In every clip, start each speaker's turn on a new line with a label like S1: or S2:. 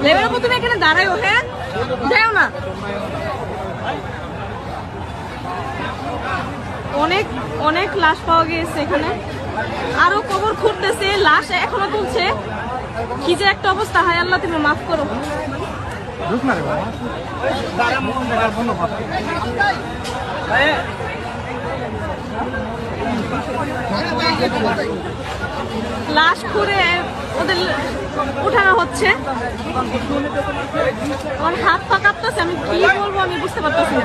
S1: Level উপর তুমি এখানে দাঁড়াও, হ্যাঁ যাও না। অনেক অনেক লাশ পাওয়া গিয়েছে এখানে, আরো কবর খুঁড়তেছে, লাশ এখনো তুলছে। কি যে একটা অবস্থা, হায় আল্লাহ তুমি মাফ করো। লাশ খুঁড়ে ওদের উঠানো হচ্ছে। আমার হাত পা কাঁপতেছে, আমি কি বলবো আমি বুঝতে পারতেছি না।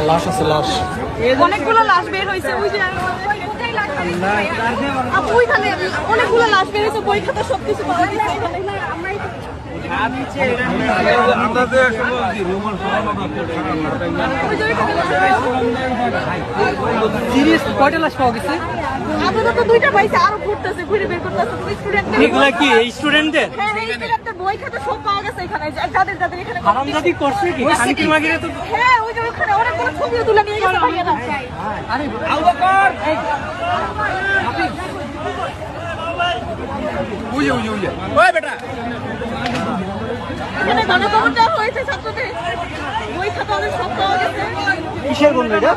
S2: লাশ আছে, লাশ
S1: অনেকগুলো লাশ বের হয়েছে, ওই যে ওইখানে অনেকগুলো লাশ বের হয়েছে, বই খাতা সবকিছু পাওয়া গেছে এখানে।
S2: কয়টা লাশ পাওয়া গেছে?
S1: আপাতত দুইটা পাইছে, আরো ঘুরতেছে, ঘুরে বের করতেছে।
S2: এগুলা কি স্টুডেন্টদের?
S1: হ্যাঁ, স্টুডেন্টদের বই খাতা সব পাওয়া গেছে এখানে, যাদের যাদের এখানে
S2: হারামজাদি করছে কি? শান্তির মাগিরে তো
S1: হ্যাঁ, ওই যে ওখানে অনেকগুলো ছবিও তুলে নিয়ে গেছে ভাইয়ারা।
S2: আরে আবুবকর ওই বেটা
S1: এখানে গণকবর দেওয়া হয়েছে ছাত্রদের, বই খাতা ওদের সব পাওয়া গেছে।
S2: কিসের বন্ধু এটা?